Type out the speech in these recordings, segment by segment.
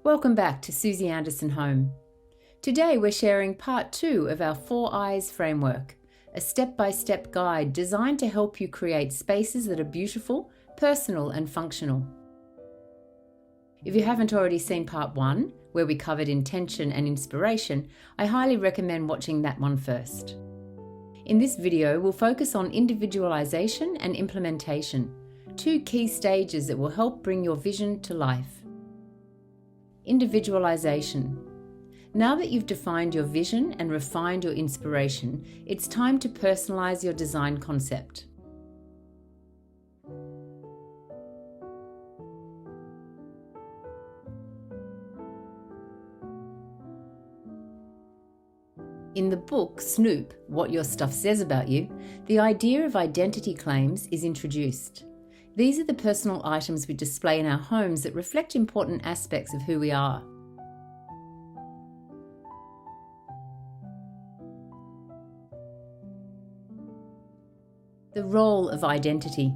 Welcome back to Suzie Anderson Home. Today we're sharing part 2 of our 4 Eyes framework, a step-by-step guide designed to help you create spaces that are beautiful, personal and functional. If you haven't already seen part 1, where we covered intention and inspiration, I highly recommend watching that one first. In this video, we'll focus on individualization and implementation, 2 key stages that will help bring your vision to life. Individualization. Now that you've defined your vision and refined your inspiration, it's time to personalize your design concept. In the book Snoop, What Your Stuff Says About You, the idea of identity claims is introduced. These are the personal items we display in our homes that reflect important aspects of who we are. The role of identity.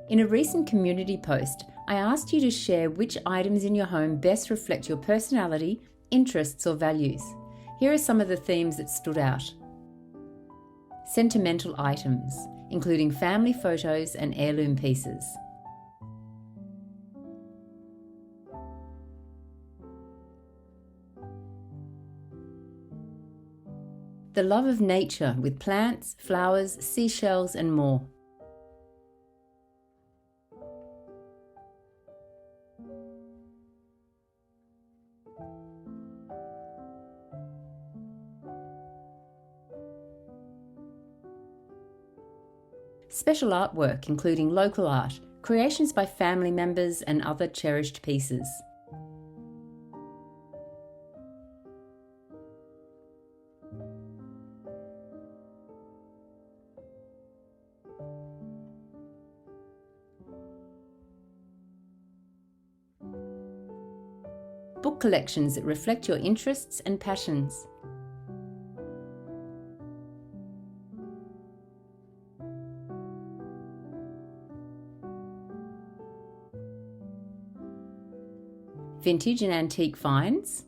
In a recent community post, I asked you to share which items in your home best reflect your personality, interests, or values. Here are some of the themes that stood out. Sentimental items, including family photos and heirloom pieces. The love of nature with plants, flowers, seashells, and more. Special artwork, including local art, creations by family members and other cherished pieces. Book collections that reflect your interests and passions. Vintage and antique finds.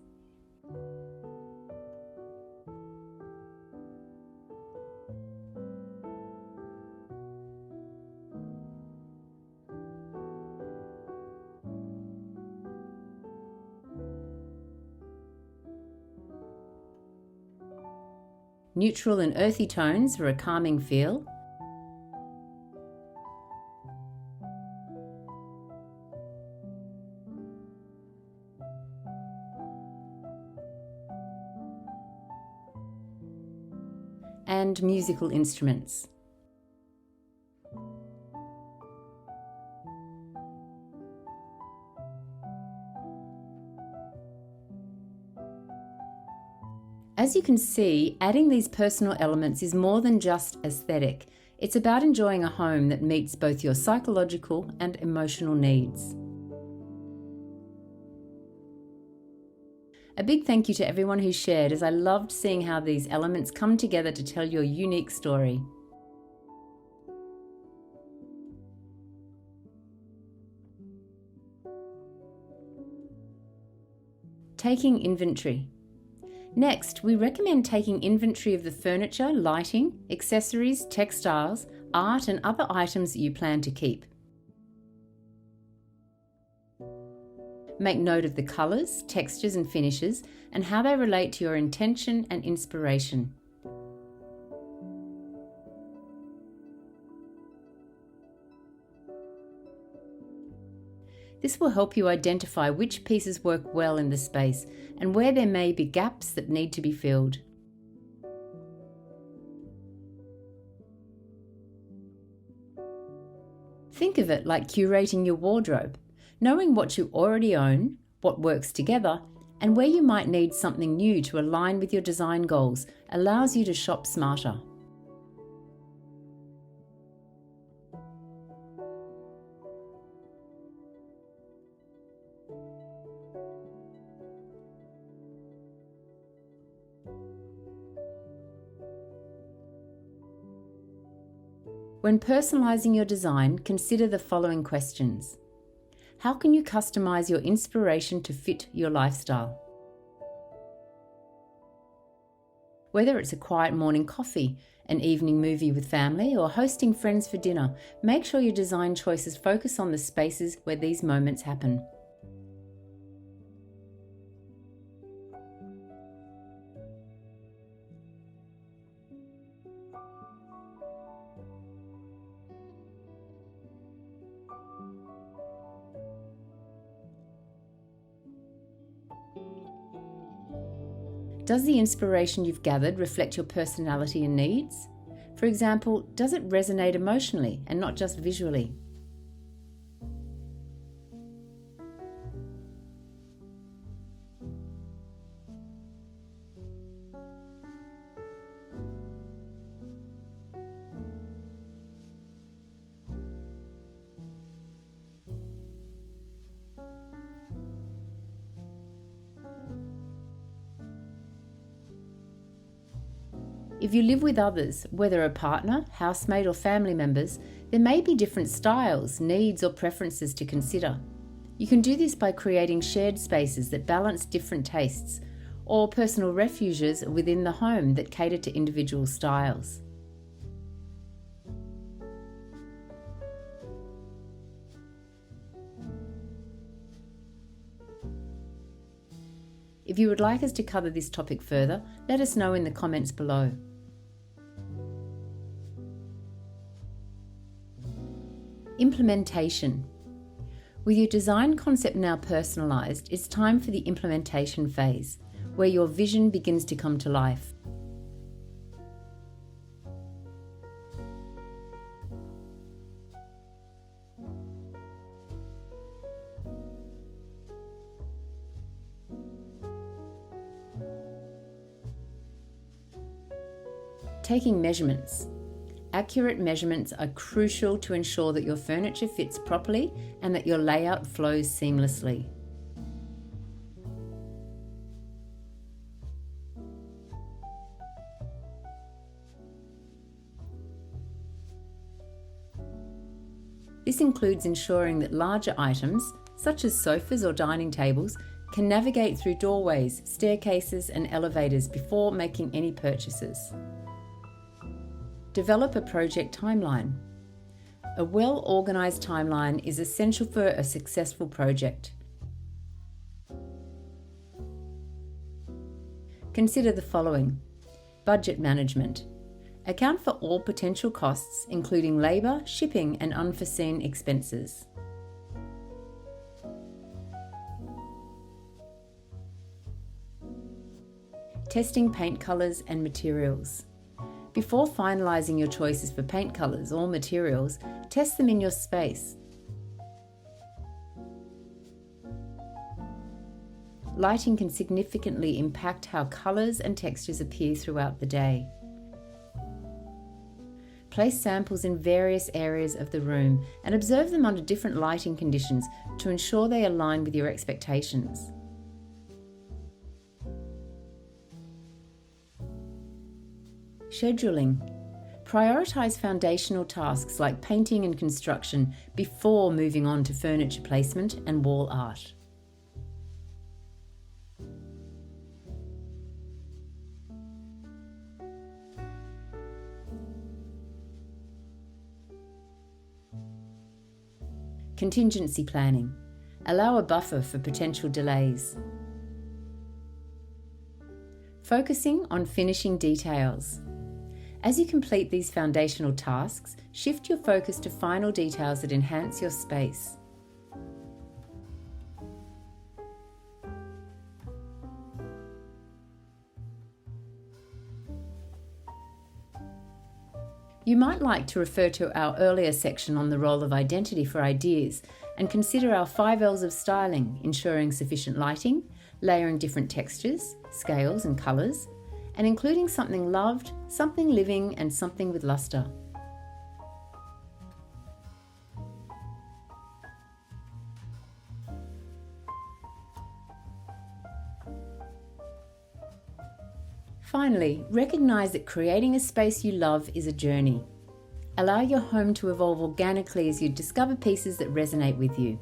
Neutral and earthy tones for a calming feel. And musical instruments. As you can see, adding these personal elements is more than just aesthetic. It's about enjoying a home that meets both your psychological and emotional needs. A big thank you to everyone who shared, as I loved seeing how these elements come together to tell your unique story. Taking inventory. Next, we recommend taking inventory of the furniture, lighting, accessories, textiles, art and other items that you plan to keep. Make note of the colours, textures and finishes and how they relate to your intention and inspiration. This will help you identify which pieces work well in the space and where there may be gaps that need to be filled. Think of it like curating your wardrobe. Knowing what you already own, what works together, and where you might need something new to align with your design goals allows you to shop smarter. When personalizing your design, consider the following questions. How can you customize your inspiration to fit your lifestyle? Whether it's a quiet morning coffee, an evening movie with family, or hosting friends for dinner, make sure your design choices focus on the spaces where these moments happen. Does the inspiration you've gathered reflect your personality and needs? For example, does it resonate emotionally and not just visually? If you live with others, whether a partner, housemate, or family members, there may be different styles, needs, or preferences to consider. You can do this by creating shared spaces that balance different tastes, or personal refuges within the home that cater to individual styles. If you would like us to cover this topic further, let us know in the comments below. Implementation. With your design concept now personalised, it's time for the implementation phase, where your vision begins to come to life. Taking measurements. Accurate measurements are crucial to ensure that your furniture fits properly and that your layout flows seamlessly. This includes ensuring that larger items, such as sofas or dining tables, can navigate through doorways, staircases, and elevators before making any purchases. Develop a project timeline. A well-organised timeline is essential for a successful project. Consider the following. Budget management. Account for all potential costs, including labour, shipping, and unforeseen expenses. Testing paint colours and materials. Before finalising your choices for paint colours or materials, test them in your space. Lighting can significantly impact how colours and textures appear throughout the day. Place samples in various areas of the room and observe them under different lighting conditions to ensure they align with your expectations. Scheduling. Prioritise foundational tasks like painting and construction before moving on to furniture placement and wall art. Contingency planning. Allow a buffer for potential delays. Focusing on finishing details. As you complete these foundational tasks, shift your focus to final details that enhance your space. You might like to refer to our earlier section on the role of identity for ideas and consider our 5 L's of styling, ensuring sufficient lighting, layering different textures, scales and colours, and including something loved, something living, and something with lustre. Finally, recognise that creating a space you love is a journey. Allow your home to evolve organically as you discover pieces that resonate with you.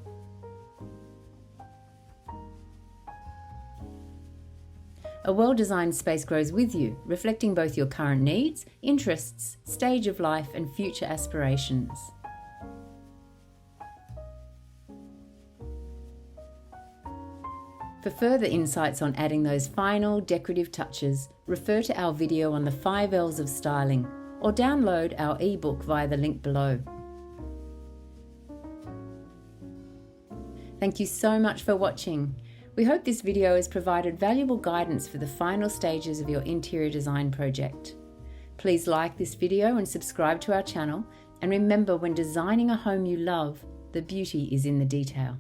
A well-designed space grows with you, reflecting both your current needs, interests, stage of life, and future aspirations. For further insights on adding those final decorative touches, refer to our video on the 5 L's of styling, or download our ebook via the link below. Thank you so much for watching. We hope this video has provided valuable guidance for the final stages of your interior design project. Please like this video and subscribe to our channel, and remember, when designing a home you love, the beauty is in the detail.